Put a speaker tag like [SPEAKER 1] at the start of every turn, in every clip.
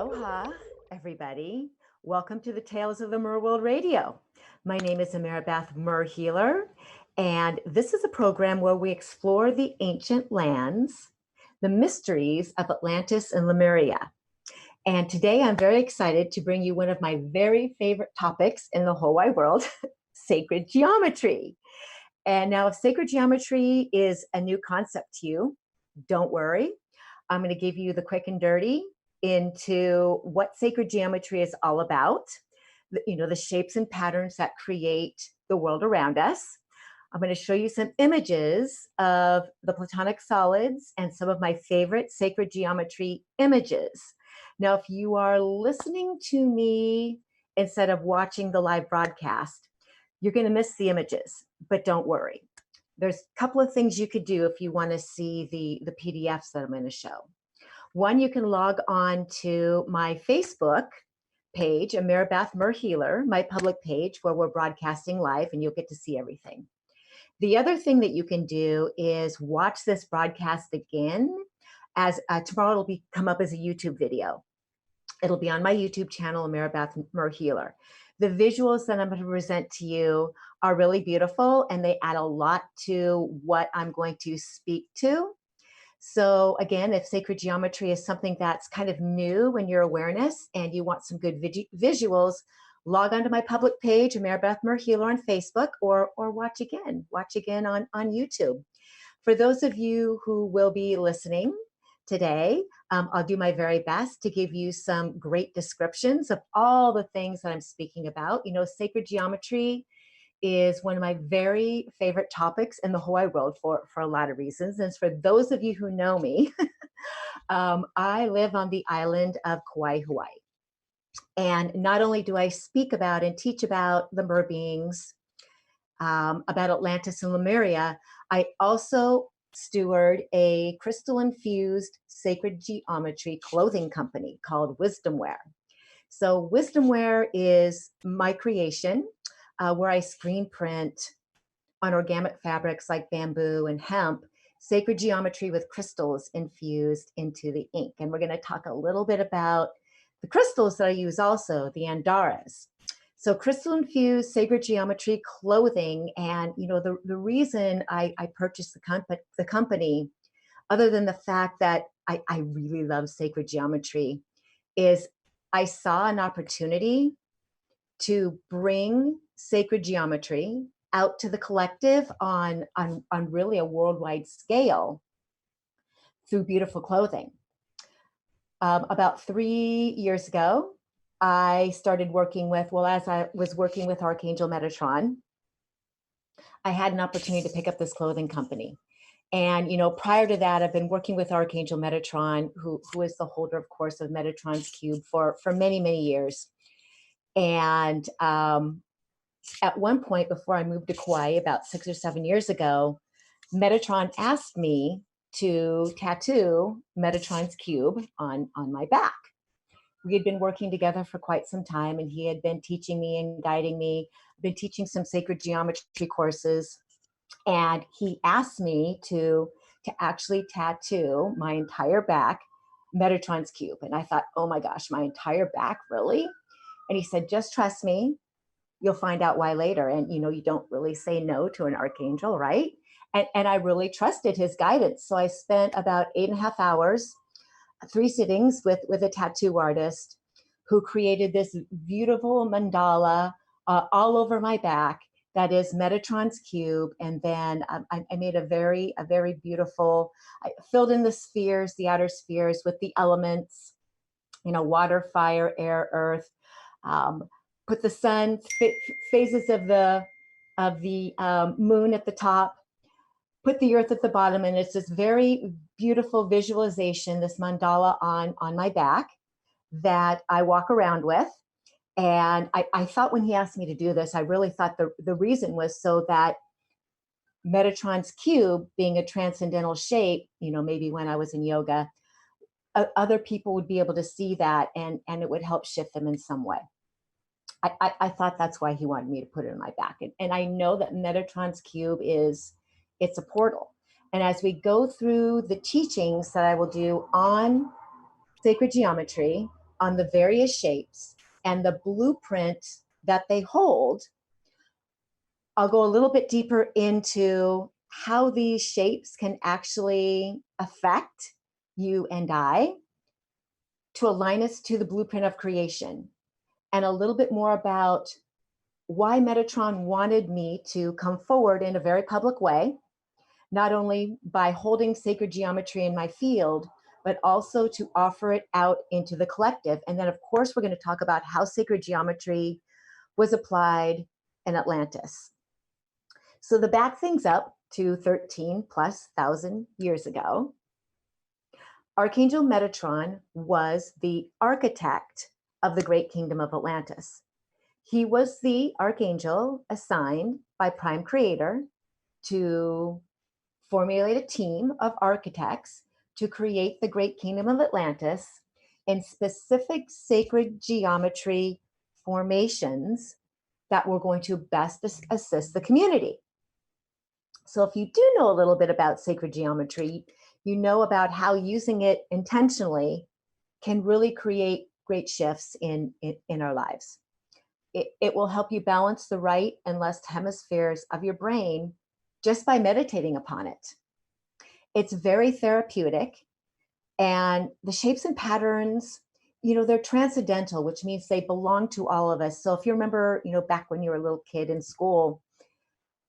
[SPEAKER 1] Aloha, everybody. Welcome to the Tales of the Mer World Radio. My name is Ameera Beth, Mer Healer, and this is a program where we explore the ancient lands, the mysteries of Atlantis and Lemuria. And today I'm very excited to bring you one of my very favorite topics in the whole wide world, sacred geometry. And now, if sacred geometry is a new concept to you, don't worry. I'm going to give you the quick and dirty into what sacred geometry is all about, the shapes and patterns that create the world around us. I'm going to show you some images of the Platonic solids and some of my favorite sacred geometry images. Now, if you are listening to me instead of watching the live broadcast, you're going to miss the images, but don't worry. There's a couple of things you could do if you want to see the PDFs that I'm going to show. One, you can log on to my Facebook page, Ameera Beth Mer Healer, my public page where we're broadcasting live, and you'll get to see everything. The other thing that you can do is watch this broadcast again, as tomorrow it'll come up as a YouTube video. It'll be on my YouTube channel, Ameera Beth Mer Healer. The visuals that I'm going to present to you are really beautiful, and they add a lot to what I'm going to speak to. So again, if sacred geometry is something that's kind of new in your awareness and you want some good visuals, log on to my public page, Ameera Beth Mer Healer on Facebook, or watch again on YouTube. For those of you who will be listening today, I'll do my very best to give you some great descriptions of all the things that I'm speaking about. Sacred geometry is one of my very favorite topics in the Hawaii world for a lot of reasons. And for those of you who know me, I live on the island of Kauai, Hawaii. And not only do I speak about and teach about the mer beings, about Atlantis and Lemuria, I also steward a crystal-infused sacred geometry clothing company called Wisdom Wear. So Wisdom Wear is my creation, where I screen print on organic fabrics like bamboo and hemp, sacred geometry with crystals infused into the ink. And we're going to talk a little bit about the crystals that I use also, the Andaras. So crystal infused sacred geometry clothing. And, the reason I purchased the company, other than the fact that I really love sacred geometry, is I saw an opportunity to bring sacred geometry out to the collective on really a worldwide scale through beautiful clothing. About 3 years ago, I started working as I was working with Archangel Metatron, I had an opportunity to pick up this clothing company. And, prior to that, I've been working with Archangel Metatron, who is the holder, of course, of Metatron's cube for many, many years. And at one point before I moved to Kauai about 6 or 7 years ago, Metatron asked me to tattoo Metatron's cube on my back. We had been working together for quite some time, and he had been teaching me and guiding me. I've been teaching some sacred geometry courses, and he asked me to actually tattoo my entire back Metatron's cube. And I thought, oh my gosh, my entire back, really? And he said, just trust me. You'll find out why later. And, you don't really say no to an archangel, right? And I really trusted his guidance. So I spent about 8.5 hours, 3 sittings with a tattoo artist who created this beautiful mandala all over my back that is Metatron's cube. And then I made a very beautiful, I filled in the spheres, the outer spheres with the elements, water, fire, air, earth, put the sun, phases of the moon at the top, put the earth at the bottom, and it's this very beautiful visualization, this mandala on my back that I walk around with. And I thought when he asked me to do this, I really thought the reason was so that Metatron's cube, being a transcendental shape, maybe when I was in yoga, other people would be able to see that and it would help shift them in some way. I thought that's why he wanted me to put it in my back. And I know that Metatron's cube it's a portal. And as we go through the teachings that I will do on sacred geometry, on the various shapes and the blueprint that they hold, I'll go a little bit deeper into how these shapes can actually affect you and I to align us to the blueprint of creation, and a little bit more about why Metatron wanted me to come forward in a very public way, not only by holding sacred geometry in my field, but also to offer it out into the collective. And then, of course, we're going to talk about how sacred geometry was applied in Atlantis. So to back things up to 13,000+ years ago, Archangel Metatron was the architect of the Great Kingdom of Atlantis. He was the archangel assigned by Prime Creator to formulate a team of architects to create the Great Kingdom of Atlantis in specific sacred geometry formations that were going to best assist the community. So if you do know a little bit about sacred geometry, you know about how using it intentionally can really create great shifts in our lives. It will help you balance the right and left hemispheres of your brain just by meditating upon it. It's very therapeutic, and the shapes and patterns, they're transcendental, which means they belong to all of us. So if you remember, back when you were a little kid in school,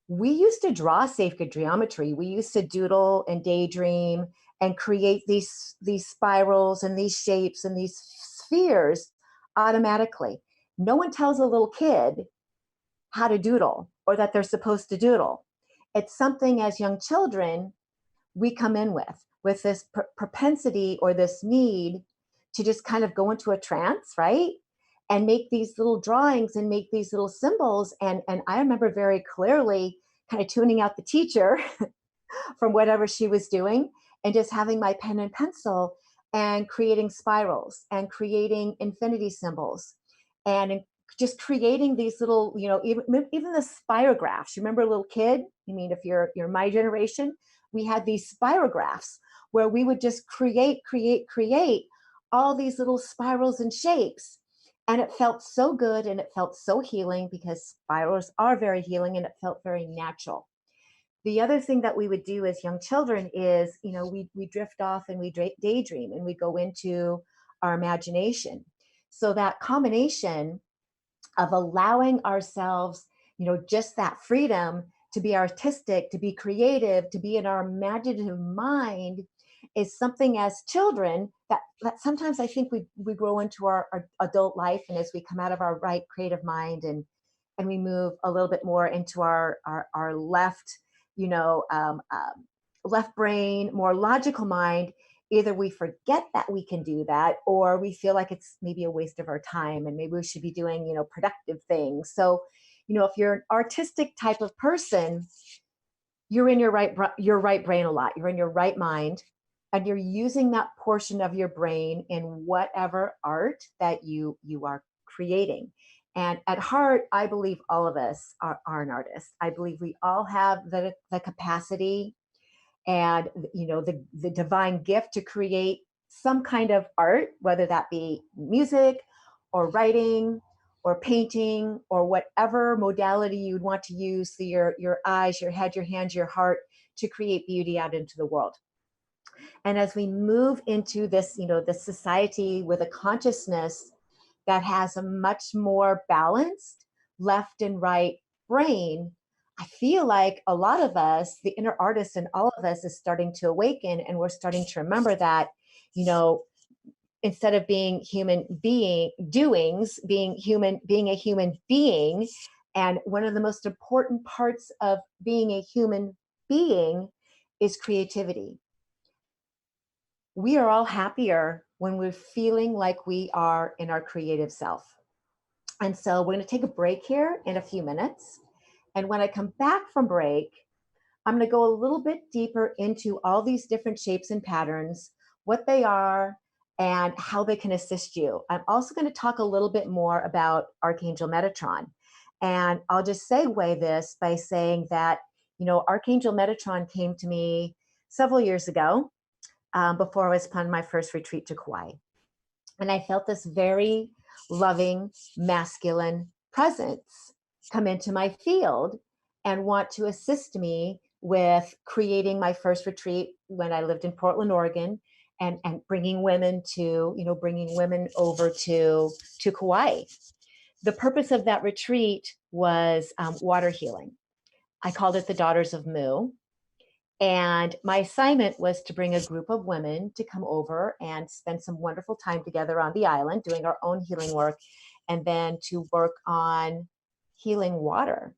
[SPEAKER 1] we used to draw sacred geometry. We used to doodle and daydream and create these spirals and these shapes and these spheres automatically. No one tells a little kid how to doodle or that they're supposed to doodle. It's something as young children we come in with this propensity or this need to just kind of go into a trance, right? And make these little drawings and make these little symbols. And I remember very clearly kind of tuning out the teacher from whatever she was doing and just having my pen and pencil and creating spirals and creating infinity symbols and just creating these little, even the spirographs. You remember a little kid? I mean, if you're my generation, we had these spirographs where we would just create all these little spirals and shapes. And it felt so good and it felt so healing because spirals are very healing and it felt very natural. The other thing that we would do as young children is, we drift off and we daydream and we go into our imagination. So that combination of allowing ourselves, just that freedom to be artistic, to be creative, to be in our imaginative mind is something as children that sometimes I think we grow into our adult life, and as we come out of our right creative mind and we move a little bit more into our left, left brain, more logical mind, either we forget that we can do that, or we feel like it's maybe a waste of our time and maybe we should be doing, productive things. So, if you're an artistic type of person, you're in your right brain a lot. You're in your right mind, and you're using that portion of your brain in whatever art that you are creating. And at heart, I believe all of us are an artist. I believe we all have the capacity and the divine gift to create some kind of art, whether that be music or writing or painting or whatever modality you'd want to use, so your eyes, your head, your hands, your heart, to create beauty out into the world. And as we move into this, this society with a consciousness that has a much more balanced left and right brain, I feel like a lot of us, the inner artist in all of us, is starting to awaken, and we're starting to remember that, instead of being human doings, being a human being. And one of the most important parts of being a human being is creativity. We are all happier when we're feeling like we are in our creative self. And so we're going to take a break here in a few minutes. And when I come back from break, I'm going to go a little bit deeper into all these different shapes and patterns, what they are, and how they can assist you. I'm also going to talk a little bit more about Archangel Metatron. And I'll just segue this by saying that, Archangel Metatron came to me several years ago, before I was upon my first retreat to Kauai. And I felt this very loving, masculine presence come into my field and want to assist me with creating my first retreat when I lived in Portland, Oregon, and bringing women to, bringing women over to Kauai. The purpose of that retreat was water healing. I called it the Daughters of Mu. And my assignment was to bring a group of women to come over and spend some wonderful time together on the island doing our own healing work, and then to work on healing water.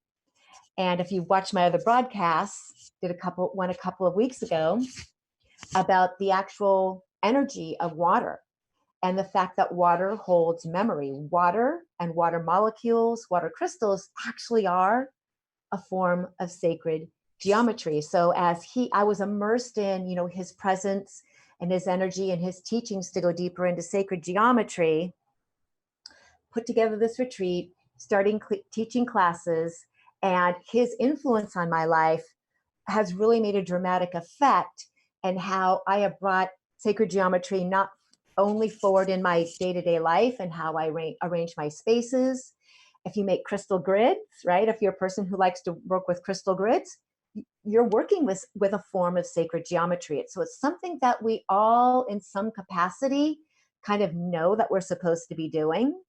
[SPEAKER 1] And if you've watched my other broadcasts, one a couple of weeks ago about the actual energy of water and the fact that water holds memory. Water and water molecules, water crystals actually are a form of sacred geometry. So I was immersed in, his presence and his energy and his teachings to go deeper into sacred geometry, put together this retreat, starting teaching classes, and his influence on my life has really made a dramatic effect in how I have brought sacred geometry not only forward in my day-to-day life and how I arrange my spaces. If you make crystal grids, right? If you're a person who likes to work with crystal grids, you're working with a form of sacred geometry. So it's something that we all, in some capacity, kind of know that we're supposed to be doing.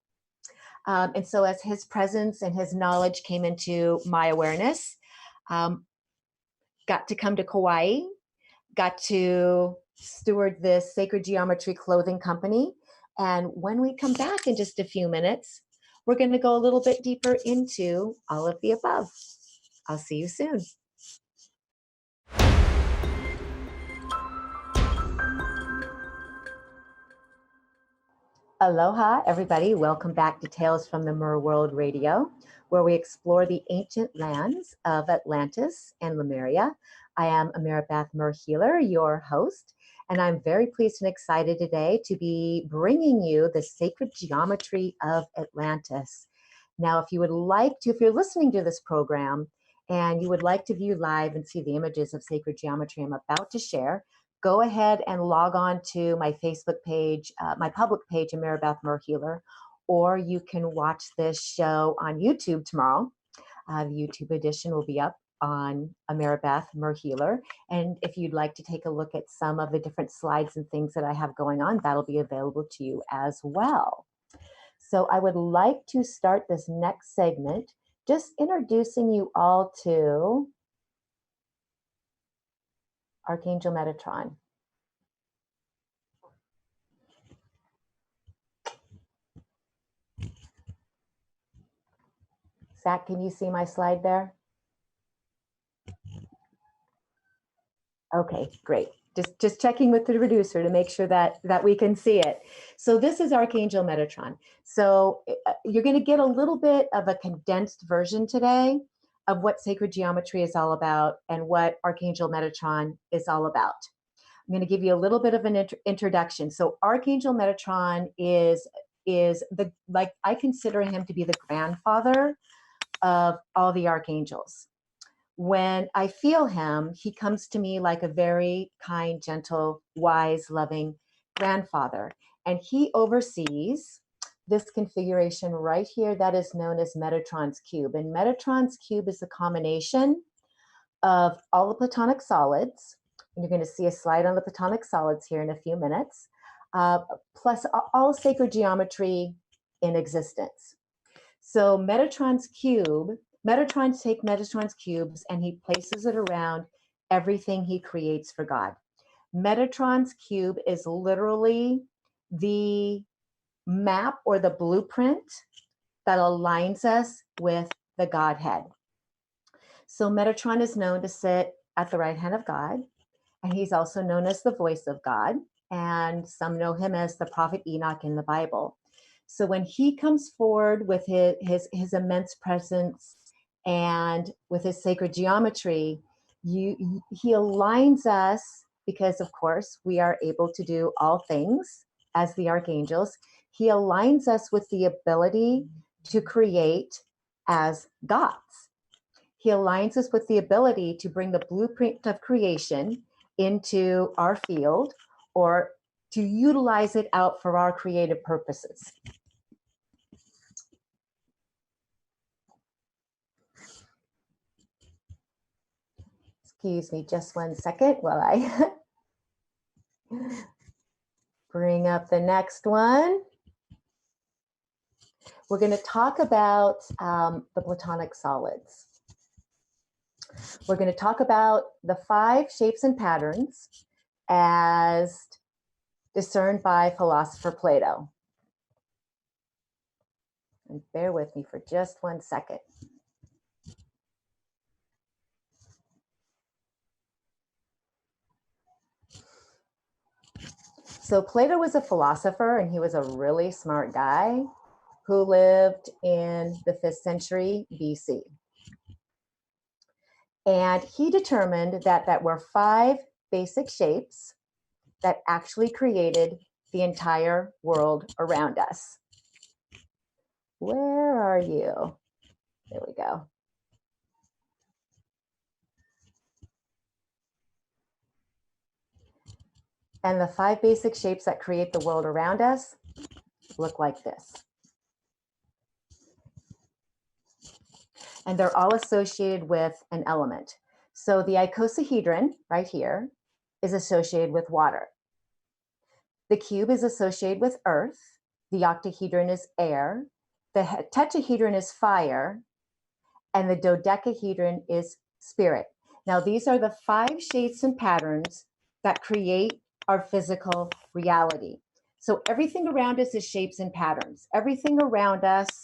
[SPEAKER 1] And so as his presence and his knowledge came into my awareness, got to come to Kauai, got to steward this sacred geometry clothing company. And when we come back in just a few minutes, we're going to go a little bit deeper into all of the above. I'll see you soon. Aloha, everybody. Welcome back to Tales from the Mer World Radio, where we explore the ancient lands of Atlantis and Lemuria. I am Ameera Beth Mer Healer, your host, and I'm very pleased and excited today to be bringing you the sacred geometry of Atlantis. Now, if you're listening to this program and you would like to view live and see the images of sacred geometry I'm about to share, go ahead and log on to my Facebook page, my public page, Ameera Beth Mer Healer, or you can watch this show on YouTube tomorrow. The YouTube edition will be up on Ameera Beth Mer Healer. And if you'd like to take a look at some of the different slides and things that I have going on, that'll be available to you as well. So I would like to start this next segment just introducing you all to Archangel Metatron. Zach, can you see my slide there? Okay, great. Just checking with the producer to make sure that we can see it. So this is Archangel Metatron. So you're going to get a little bit of a condensed version today of what sacred geometry is all about and what Archangel Metatron is all about. I'm going to give you a little bit of an introduction. So Archangel Metatron is I consider him to be the grandfather of all the archangels. When I feel him, he comes to me like a very kind, gentle, wise, loving grandfather. And he oversees this configuration right here that is known as Metatron's cube. And Metatron's cube is a combination of all the platonic solids. And you're going to see a slide on the platonic solids here in a few minutes, plus all sacred geometry in existence. So Metatron takes Metatron's cubes and he places it around everything he creates for God. Metatron's cube is literally the map or the blueprint that aligns us with the Godhead. So Metatron is known to sit at the right hand of God, and he's also known as the voice of God, and some know him as the prophet Enoch in the Bible. So when he comes forward with his immense presence and with his sacred geometry, he aligns us because, of course, we are able to do all things as the archangels. He aligns us with the ability to create as gods. He aligns us with the ability to bring the blueprint of creation into our field or to utilize it out for our creative purposes. Excuse me just one second while I bring up the next one. We're going to talk about the Platonic solids. We're going to talk about the 5 shapes and patterns as discerned by philosopher Plato. And bear with me for just one second. So Plato was a philosopher, and he was a really smart guy who lived in the 5th century BC. And he determined that there were 5 basic shapes that actually created the entire world around us. Where are you? There we go. And the 5 basic shapes that create the world around us look like this. And they're all associated with an element. So the icosahedron right here is associated with water. The cube is associated with earth. The octahedron is air. The tetrahedron is fire. And the dodecahedron is spirit. Now, these are the 5 shapes and patterns that create our physical reality. So everything around us is shapes and patterns. Everything around us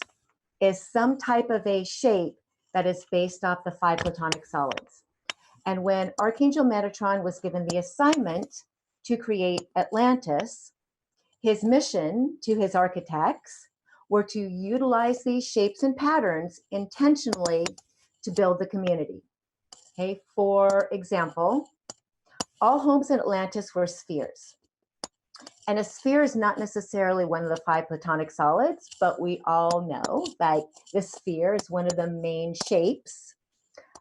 [SPEAKER 1] is some type of a shape that is based off the 5 Platonic solids. And when Archangel Metatron was given the assignment to create Atlantis, his mission to his architects were to utilize these shapes and patterns intentionally to build the community. Okay, for example, all homes in Atlantis were spheres. And a sphere is not necessarily one of the 5 Platonic solids, but we all know that the sphere is one of the main shapes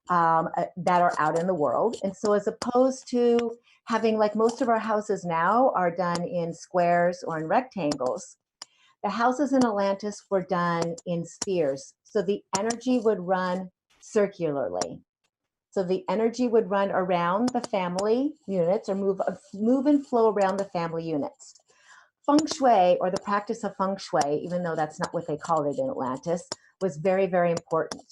[SPEAKER 1] that are out in the world. And so as opposed to having, like most of our houses now are done in squares or in rectangles, the houses in Atlantis were done in spheres. So the energy would run circularly. So the energy would run around the family units, or move and flow around the family units. Feng Shui, or the practice of Feng Shui, even though that's not what they called it in Atlantis, was very, very important.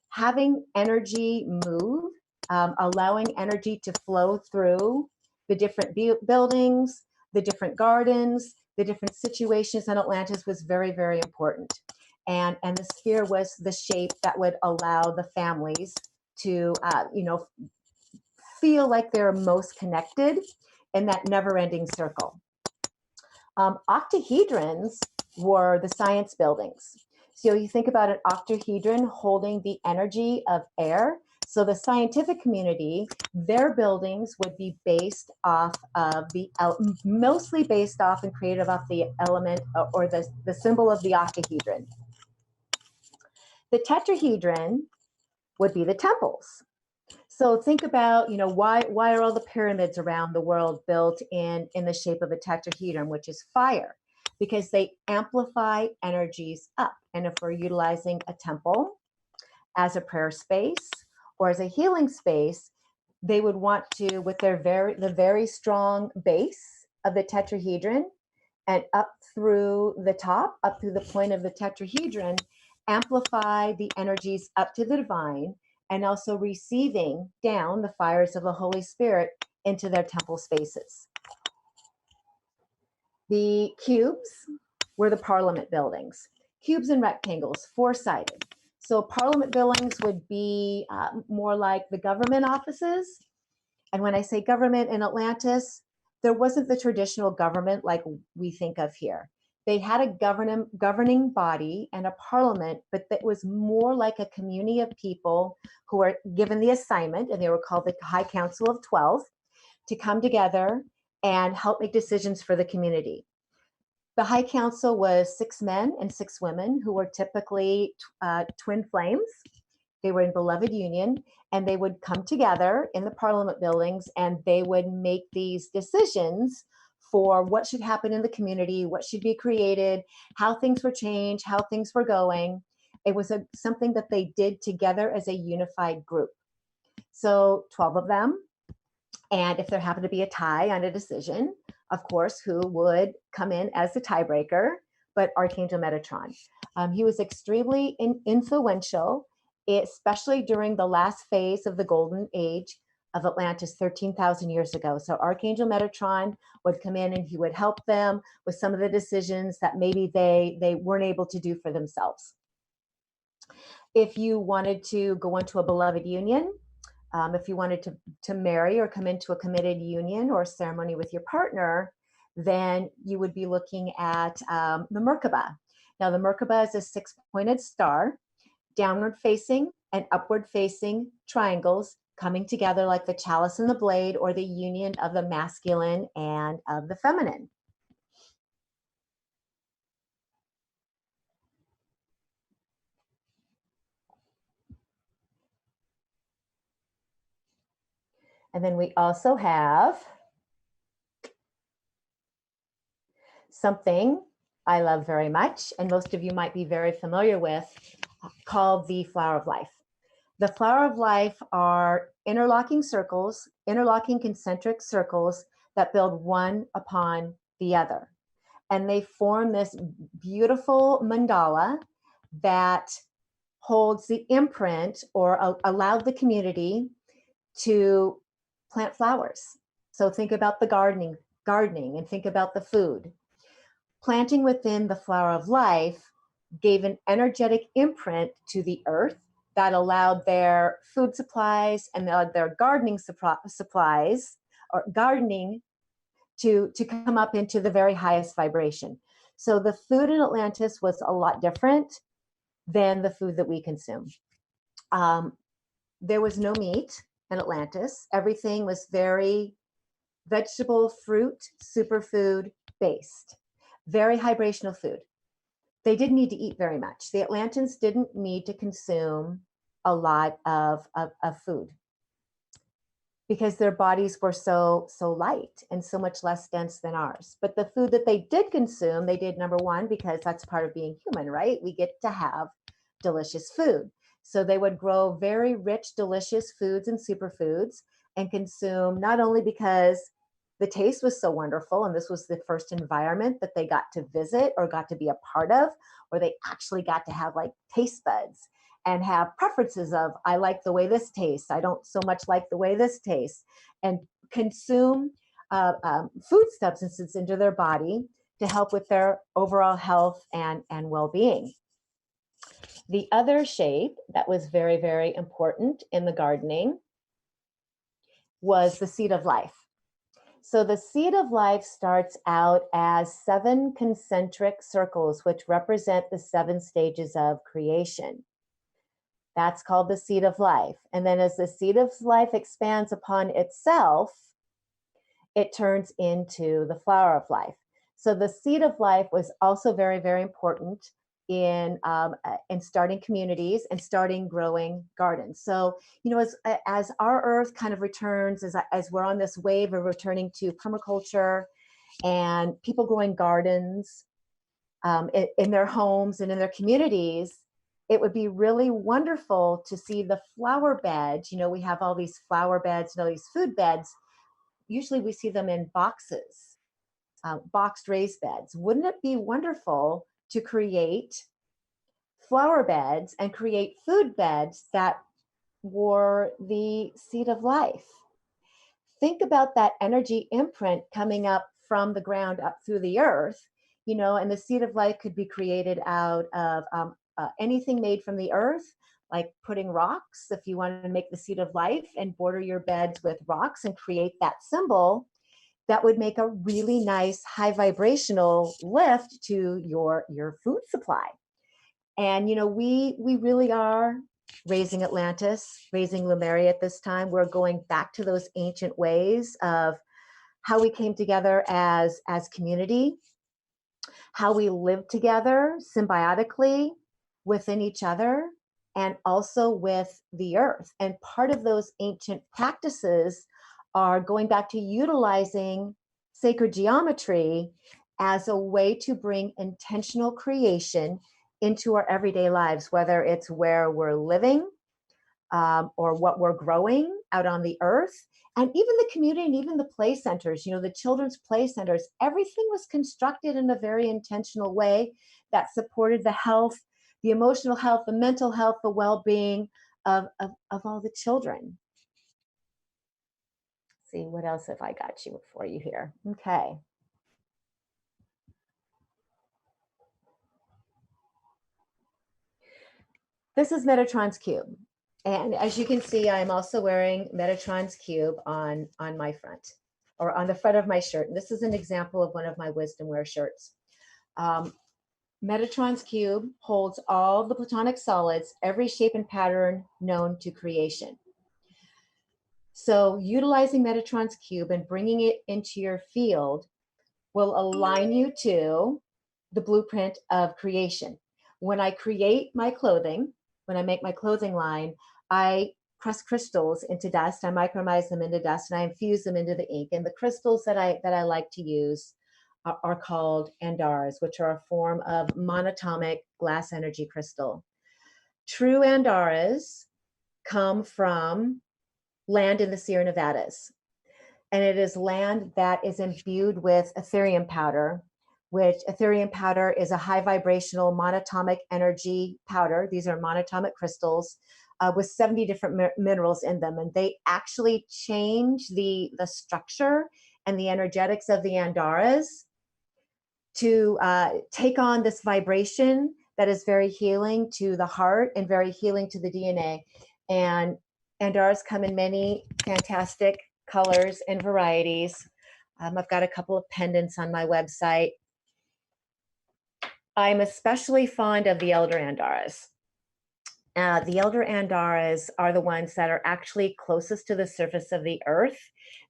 [SPEAKER 1] Having energy move, allowing energy to flow through the different buildings, the different gardens, the different situations in Atlantis was very, very important. And the sphere was the shape that would allow the families to, feel like they're most connected in that never-ending circle. Octahedrons were the science buildings. So you think about an octahedron holding the energy of air. So the scientific community, their buildings would be based off of mostly based off and created off the element or the symbol of the octahedron. The tetrahedron would be the temples. So think about, why are all the pyramids around the world built in the shape of a tetrahedron, which is fire? Because they amplify energies up. And if we're utilizing a temple as a prayer space or as a healing space, they would want to, with the very strong base of the tetrahedron and up through the top, up through the point of the tetrahedron, amplify the energies up to the divine, and also receiving down the fires of the Holy Spirit into their temple spaces. The cubes were the parliament buildings. Cubes and rectangles, 4-sided. So parliament buildings would be more like the government offices. And when I say government in Atlantis, there wasn't the traditional government like we think of here. They had a governing body and a parliament, but that was more like a community of people who were given the assignment, and they were called the High Council of 12, to come together and help make decisions for the community. The High Council was 6 men and 6 women who were typically twin flames. They were in beloved union, and they would come together in the parliament buildings, and they would make these decisions for what should happen in the community, what should be created, how things were changed, how things were going. It was something that they did together as a unified group. So 12 of them. And if there happened to be a tie on a decision, of course, who would come in as the tiebreaker? But Archangel Metatron. He was extremely influential, especially during the last phase of the golden age of Atlantis 13,000 years ago. So Archangel Metatron would come in and he would help them with some of the decisions that maybe they weren't able to do for themselves. If you wanted to go into a beloved union, if you wanted to marry or come into a committed union or ceremony with your partner, then you would be looking at the Merkaba. Now, the Merkaba is a six-pointed star, downward facing and upward facing triangles coming together like the chalice and the blade, or the union of the masculine and of the feminine. And then we also have something I love very much, and most of you might be very familiar with, called the Flower of Life. The Flower of Life are interlocking circles, interlocking concentric circles that build one upon the other. And they form this beautiful mandala that holds the imprint or allowed the community to plant flowers. So think about the gardening and think about the food. Planting within the Flower of Life gave an energetic imprint to the earth that allowed their food supplies and their gardening supplies or gardening to come up into the very highest vibration. So the food in Atlantis was a lot different than the food that we consume. There was no meat in Atlantis. Everything was very vegetable, fruit, superfood based. Very vibrational food. They didn't need to eat very much. The Atlantans didn't need to consume a lot of food because their bodies were so light and so much less dense than ours. But the food that they did consume, they did, number one, because that's part of being human, right? We get to have delicious food. So they would grow very rich, delicious foods and superfoods and consume, not only because the taste was so wonderful, and this was the first environment that they got to visit or got to be a part of, or they actually got to have like taste buds and have preferences of, I like the way this tastes, I don't so much like the way this tastes, and consume food substances into their body to help with their overall health and well-being. The other shape that was very, very important in the gardening was the seed of life. So the seed of life starts out as 7 concentric circles, which represent the 7 stages of creation. That's called the seed of life. And then as the seed of life expands upon itself, it turns into the flower of life. So the seed of life was also very, very important in starting communities and starting growing gardens. So, you know, as our earth kind of returns, as we're on this wave of returning to permaculture and people growing gardens in their homes and in their communities, it would be really wonderful to see the flower beds. You know, we have all these flower beds and all these food beds. Usually we see them in boxes, boxed raised beds. Wouldn't it be wonderful to create flower beds and create food beds that were the seed of life? Think about that energy imprint coming up from the ground up through the earth, you know, and the seed of life could be created out of anything made from the earth, like putting rocks. If you want to make the seed of life and border your beds with rocks and create that symbol, that would make a really nice high vibrational lift to your food supply. And, you know, we really are raising Atlantis, raising Lemuria at this time. We're going back to those ancient ways of how we came together as community, how we lived together symbiotically within each other and also with the earth. And part of those ancient practices are going back to utilizing sacred geometry as a way to bring intentional creation into our everyday lives, whether it's where we're living or what we're growing out on the earth, and even the community and even the play centers, the children's play centers, everything was constructed in a very intentional way that supported the health, the emotional health, the mental health, the well-being of all the children. Let's see, what else have I got you for you here? Okay. This is Metatron's cube. And as you can see, I'm also wearing Metatron's cube on my front, or on the front of my shirt. And this is an example of one of my wisdom wear shirts. Metatron's cube holds all the platonic solids, every shape and pattern known to creation. So utilizing Metatron's cube and bringing it into your field will align you to the blueprint of creation. When I create my clothing, when I make my clothing line, I press crystals into dust, I micromize them into dust, and I infuse them into the ink. And the crystals that I like to use are called Andaras, which are a form of monatomic glass energy crystal. True Andaras come from land in the Sierra Nevadas. And it is land that is imbued with Ethereum powder, which Ethereum powder is a high vibrational monatomic energy powder. These are monatomic crystals with 70 different minerals in them. And they actually change the structure and the energetics of the Andaras to take on this vibration that is very healing to the heart and very healing to the DNA. And Andaras come in many fantastic colors and varieties. I've got a couple of pendants on my website. I'm especially fond of the Elder Andaras. The Elder Andaras are the ones that are actually closest to the surface of the earth.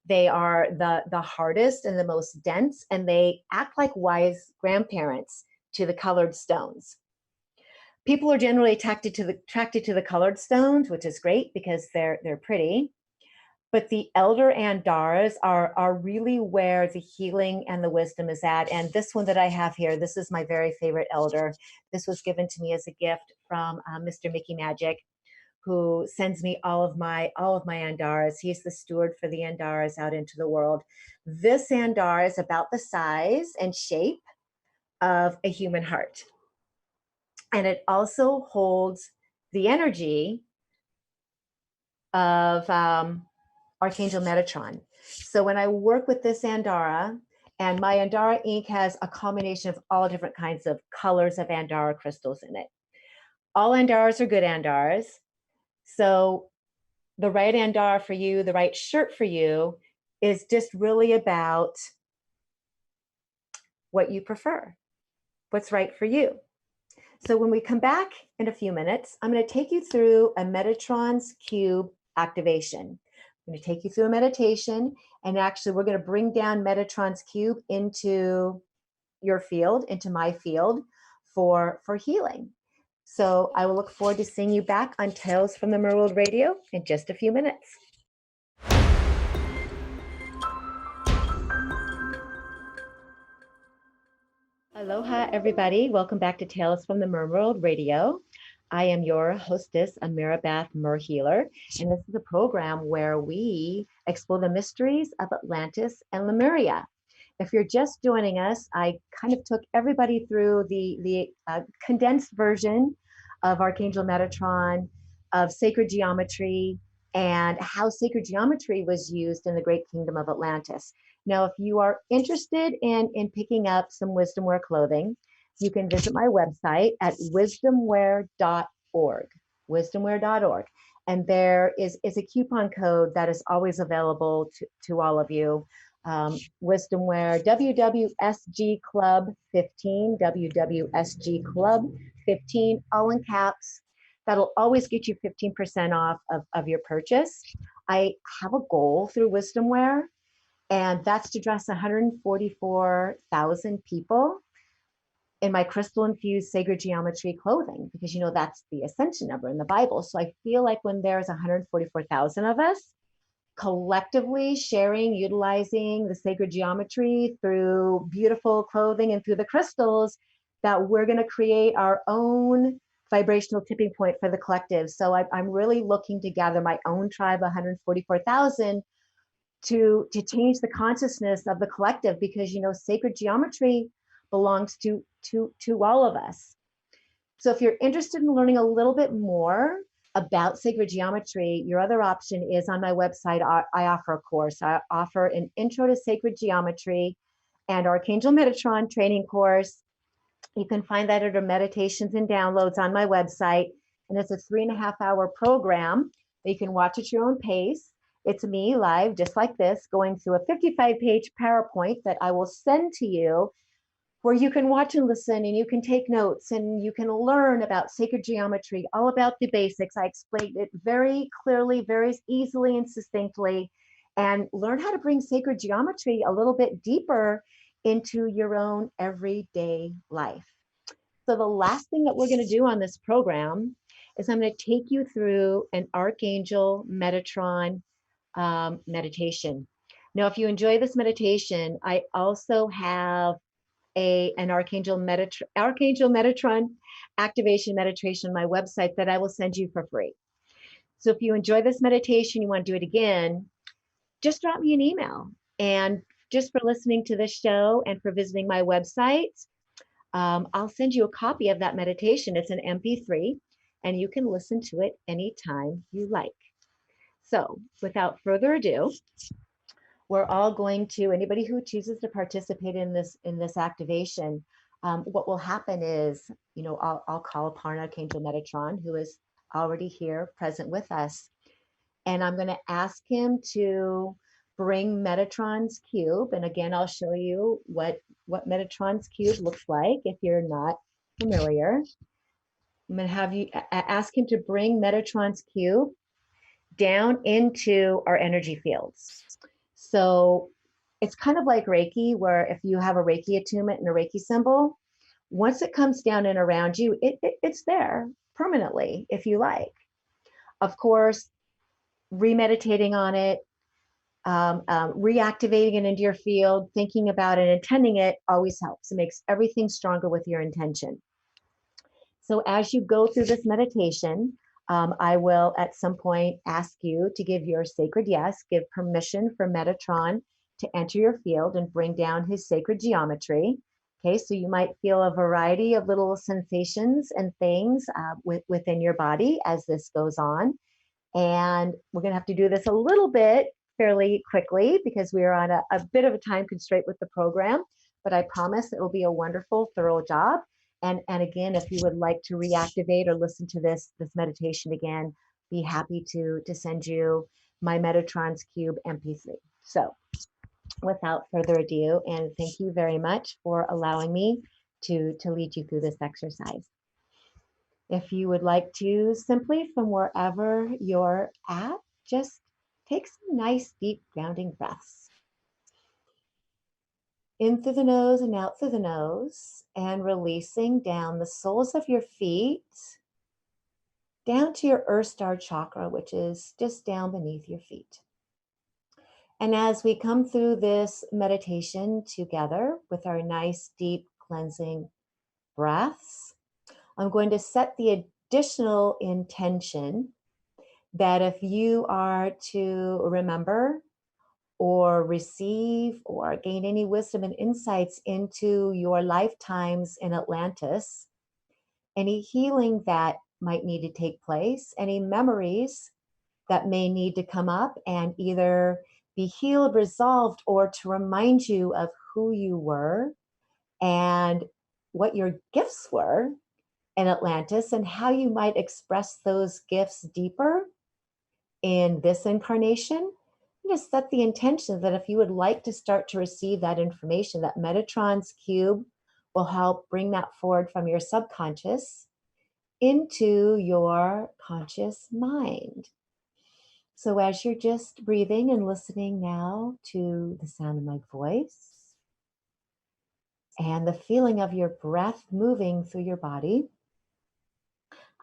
[SPEAKER 1] They are the hardest and the most dense, and they act like wise grandparents to the colored stones. People are generally attracted to the colored stones, which is great because they're pretty. But the Elder Andaras are really where the healing and the wisdom is at. And this one that I have here, this is my very favorite elder. This was given to me as a gift from Mr. Mickey Magic, who sends me all of my Andaras. He's the steward for the Andaras out into the world. This Andara is about the size and shape of a human heart. And it also holds the energy of Archangel Metatron. So when I work with this Andara, and my Andara ink has a combination of all different kinds of colors of Andara crystals in it. All Andaras are good Andaras. So the right Andara for you, the right shirt for you, is just really about what you prefer, what's right for you. So when we come back in a few minutes, I'm going to take you through a Metatron's cube activation. I'm going to take you through a meditation, and actually we're going to bring down Metatron's cube into your field, into my field for healing. So I will look forward to seeing you back on Tales from the Merworld Radio in just a few minutes. Aloha, everybody. Welcome back to Tales from the Merworld Radio. I am your hostess, Ameera Beth Merhealer, and this is a program where we explore the mysteries of Atlantis and Lemuria. If you're just joining us, I kind of took everybody through the condensed version of Archangel Metatron, of sacred geometry, and how sacred geometry was used in the Great Kingdom of Atlantis. Now, if you are interested in picking up some wisdom wear clothing, you can visit my website at wisdomwear.org, wisdomwear.org. And there is a coupon code that is always available to all of you. Wisdomwear WWSG Club 15, WWSG Club 15, all in caps. That'll always get you 15% off of your purchase. I have a goal through Wisdomwear, and that's to dress 144,000 people in my crystal infused sacred geometry clothing, because that's the ascension number in the Bible. So I feel like when there's 144,000 of us, collectively sharing, utilizing the sacred geometry through beautiful clothing and through the crystals, that we're going to create our own vibrational tipping point for the collective. So I'm really looking to gather my own tribe, 144,000, to change the consciousness of the collective, because sacred geometry belongs to all of us. So if you're interested in learning a little bit more about sacred geometry, your other option is on my website. I offer a course. I offer an intro to sacred geometry and Archangel Metatron training course. You can find that under meditations and downloads on my website. And it's a 3.5-hour program that you can watch at your own pace. It's me live, just like this, going through a 55-page PowerPoint that I will send to you, where you can watch and listen, and you can take notes, and you can learn about sacred geometry, all about the basics. I explained it very clearly, very easily and succinctly, and learn how to bring sacred geometry a little bit deeper into your own everyday life. So the last thing that we're going to do on this program is I'm going to take you through an Archangel Metatron meditation. Now, if you enjoy this meditation, I also have an Archangel Metatron activation meditation on my website that I will send you for free. So if you enjoy this meditation, you want to do it again, just drop me an email. And just for listening to this show and for visiting my website, I'll send you a copy of that meditation. It's an MP3, and you can listen to it anytime you like. So without further ado, we're all going to, anybody who chooses to participate in this activation, what will happen is, I'll call upon Archangel Metatron, who is already here present with us. And I'm going to ask him to bring Metatron's cube. And again, I'll show you what Metatron's cube looks like if you're not familiar. I'm going to have you ask him to bring Metatron's cube down into our energy fields. So it's kind of like Reiki, where if you have a Reiki attunement and a Reiki symbol, once it comes down and around you, it's there permanently if you like. Of course, remeditating on it, reactivating it into your field, thinking about it, intending it always helps. It makes everything stronger with your intention. So as you go through this meditation, I will at some point ask you to give your sacred yes, give permission for Metatron to enter your field and bring down his sacred geometry. Okay, so you might feel a variety of little sensations and things within your body as this goes on. And we're going to have to do this a little bit fairly quickly because we are on a bit of a time constraint with the program, but I promise it will be a wonderful, thorough job. And again, if you would like to reactivate or listen to this meditation again, be happy to send you my Metatron's Cube MP3. So without further ado, and thank you very much for allowing me to lead you through this exercise. If you would like to, simply from wherever you're at, just take some nice deep grounding breaths. In through the nose and out through the nose, and releasing down the soles of your feet, down to your Earth Star chakra, which is just down beneath your feet. And as we come through this meditation together with our nice deep cleansing breaths, I'm going to set the additional intention that if you are to remember or receive or gain any wisdom and insights into your lifetimes in Atlantis, any healing that might need to take place, any memories that may need to come up and either be healed, resolved, or to remind you of who you were and what your gifts were in Atlantis and how you might express those gifts deeper in this incarnation. Just set the intention that if you would like to start to receive that information, that Metatron's Cube will help bring that forward from your subconscious into your conscious mind. So as you're just breathing and listening now to the sound of my voice and the feeling of your breath moving through your body,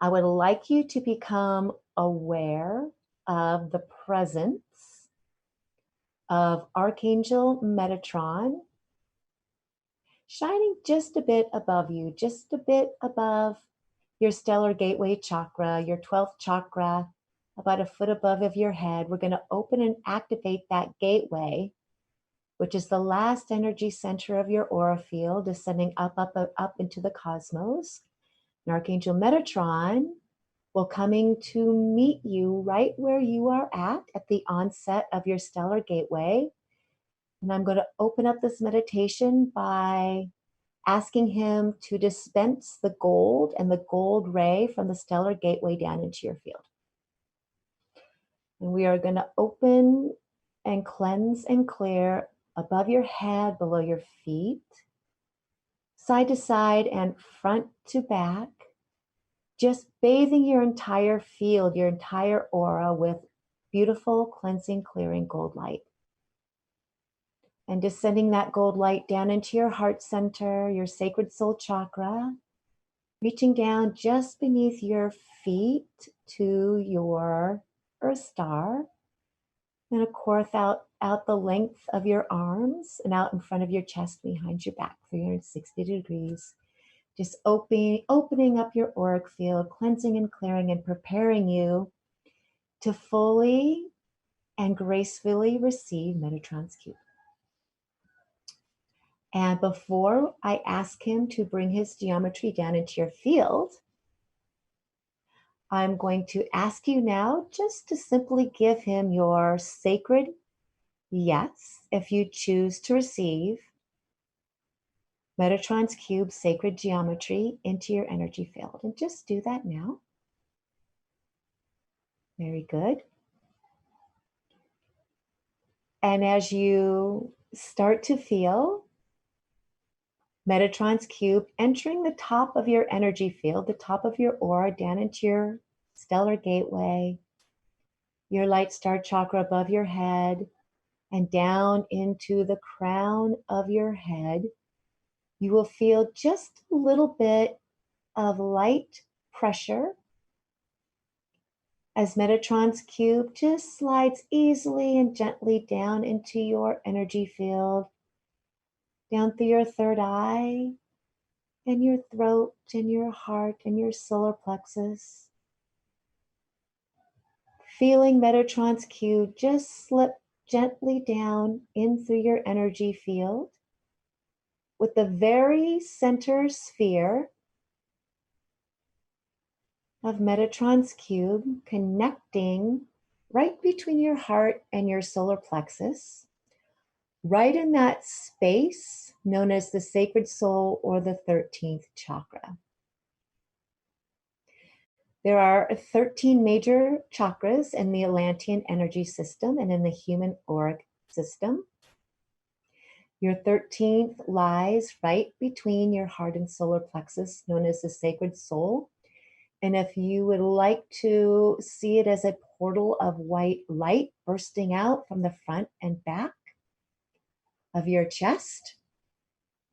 [SPEAKER 1] I would like you to become aware of the presence of Archangel Metatron shining just a bit above you, just a bit above your stellar gateway chakra, your 12th chakra, about a foot above of your head. We're going to open and activate that gateway, which is the last energy center of your aura field, descending up into the cosmos. And Archangel Metatron will coming to meet you right where you are at the onset of your stellar gateway. And I'm going to open up this meditation by asking him to dispense the gold and the gold ray from the stellar gateway down into your field. And we are going to open and cleanse and clear above your head, below your feet, side to side and front to back, just bathing your entire field, your entire aura with beautiful, cleansing, clearing gold light. And just sending that gold light down into your heart center, your sacred soul chakra, reaching down just beneath your feet to your earth star, and of course out the length of your arms and out in front of your chest, behind your back, 360 degrees. Just opening up your auric field, cleansing and clearing and preparing you to fully and gracefully receive Metatron's cube. And before I ask him to bring his geometry down into your field, I'm going to ask you now just to simply give him your sacred yes if you choose to receive Metatron's cube sacred geometry into your energy field. And just do that now. Very good. And as you start to feel Metatron's cube entering the top of your energy field, the top of your aura, down into your stellar gateway, your light star chakra above your head, and down into the crown of your head, you will feel just a little bit of light pressure as Metatron's cube just slides easily and gently down into your energy field, down through your third eye, and your throat, and your heart, and your solar plexus. Feeling Metatron's cube just slip gently down in through your energy field, with the very center sphere of Metatron's cube connecting right between your heart and your solar plexus, right in that space known as the sacred soul or the 13th chakra. There are 13 major chakras in the Atlantean energy system and in the human auric system. Your 13th lies right between your heart and solar plexus, known as the sacred soul. And if you would like to see it as a portal of white light bursting out from the front and back of your chest,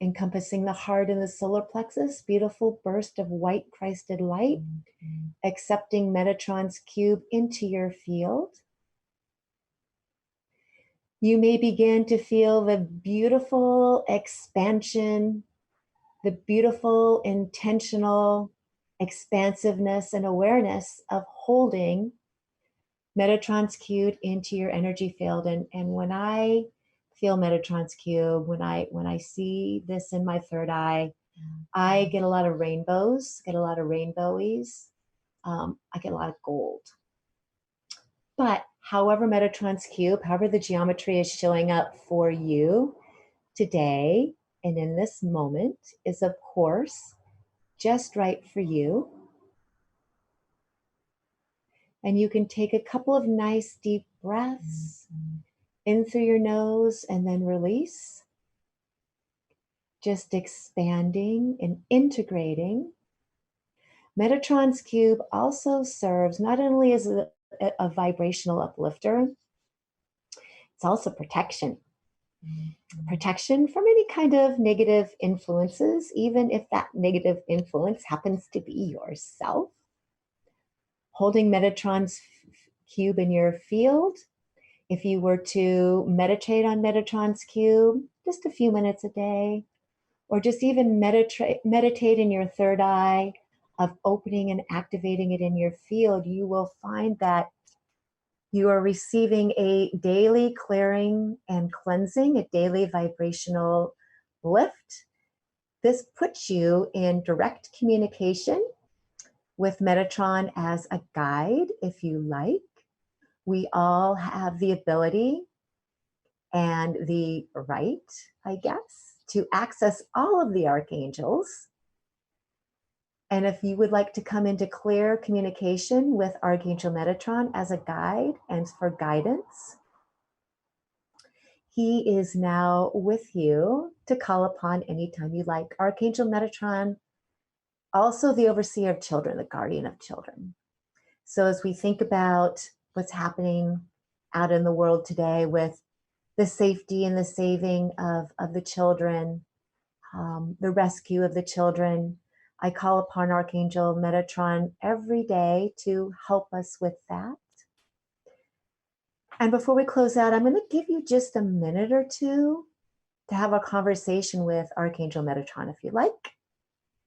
[SPEAKER 1] encompassing the heart and the solar plexus, beautiful burst of white Christed light, accepting Metatron's cube into your field. You may begin to feel the beautiful expansion, the beautiful intentional expansiveness and awareness of holding Metatron's cube into your energy field. And when I feel Metatron's cube, when I see this in my third eye, I get a lot of rainbows, get a lot of rainbowies. I get a lot of gold. But however Metatron's cube, however the geometry is showing up for you today and in this moment is, of course, just right for you. And you can take a couple of nice deep breaths in through your nose and then release. Just expanding and integrating. Metatron's cube also serves not only as a vibrational uplifter, it's also protection. Protection from any kind of negative influences, even if that negative influence happens to be yourself. Holding Metatron's cube in your field If you were to meditate on Metatron's cube, just a few minutes a day, or just even meditate in your third eye of opening and activating it in your field, you will find that you are receiving a daily clearing and cleansing, a daily vibrational lift. This puts you in direct communication with Metatron as a guide, if you like. We all have the ability and the right, I guess, to access all of the archangels. And if you would like to come into clear communication with Archangel Metatron as a guide and for guidance, he is now with you to call upon anytime you like. Archangel Metatron, also the overseer of children, the guardian of children. So as we think about what's happening out in the world today with the safety and the saving of the children, the rescue of the children, I call upon Archangel Metatron every day to help us with that. And before we close out, I'm going to give you just a minute or two to have a conversation with Archangel Metatron if you like.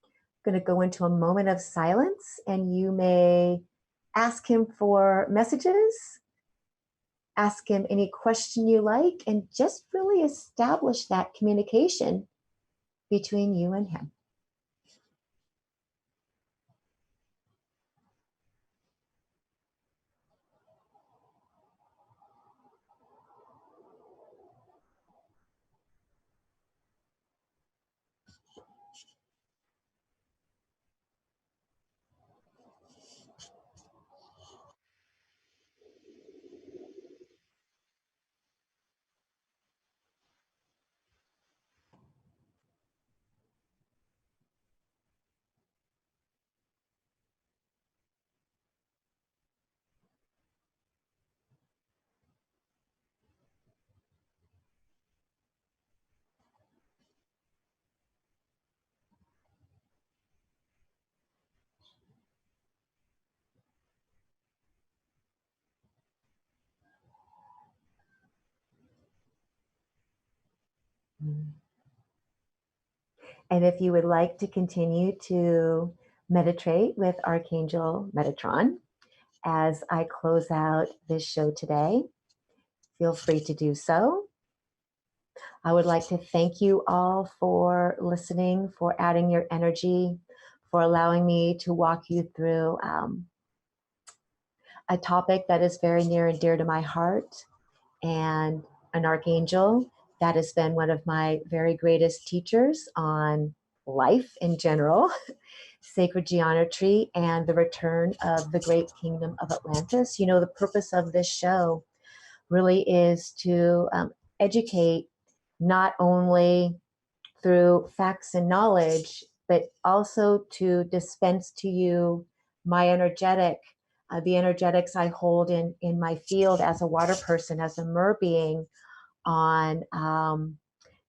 [SPEAKER 1] I'm going to go into a moment of silence, and you may ask him for messages, ask him any question you like, and just really establish that communication between you and him. And if you would like to continue to meditate with Archangel Metatron as I close out this show today, feel free to do so. I would like to thank you all for listening, for adding your energy, for allowing me to walk you through a topic that is very near and dear to my heart, and an archangel that has been one of my very greatest teachers on life in general, sacred geometry, and the return of the Great Kingdom of Atlantis. You know, the purpose of this show really is to educate not only through facts and knowledge, but also to dispense to you my the energetics I hold in my field as a water person, as a mer being, on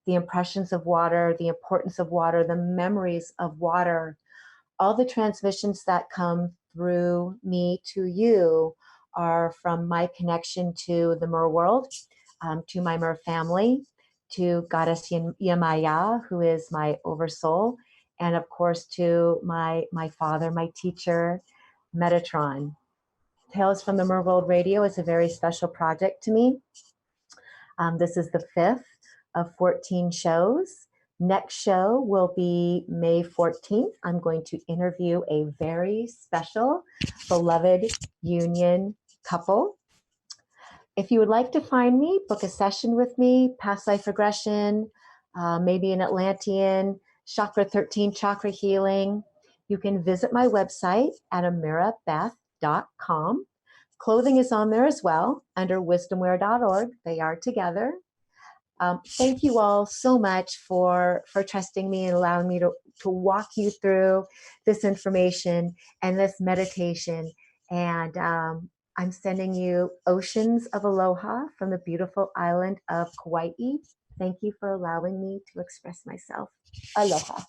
[SPEAKER 1] the impressions of water, the importance of water, the memories of water. All the transmissions that come through me to you are from my connection to the Mer world, to my Mer family, to Goddess Yamaya, who is my oversoul, and of course to my father, my teacher, Metatron. Tales from the Mer World Radio is a very special project to me. This is the 5th of 14 shows. Next show will be May 14th. I'm going to interview a very special, beloved union couple. If you would like to find me, book a session with me, past life regression, maybe an Atlantean, chakra 13 chakra healing, you can visit my website at ameerabeth.com. Clothing is on there as well under wisdomwear.org. They are together. Thank you all so much for trusting me and allowing me to walk you through this information and this meditation. And I'm sending you oceans of aloha from the beautiful island of Kauai. Thank you for allowing me to express myself. Aloha.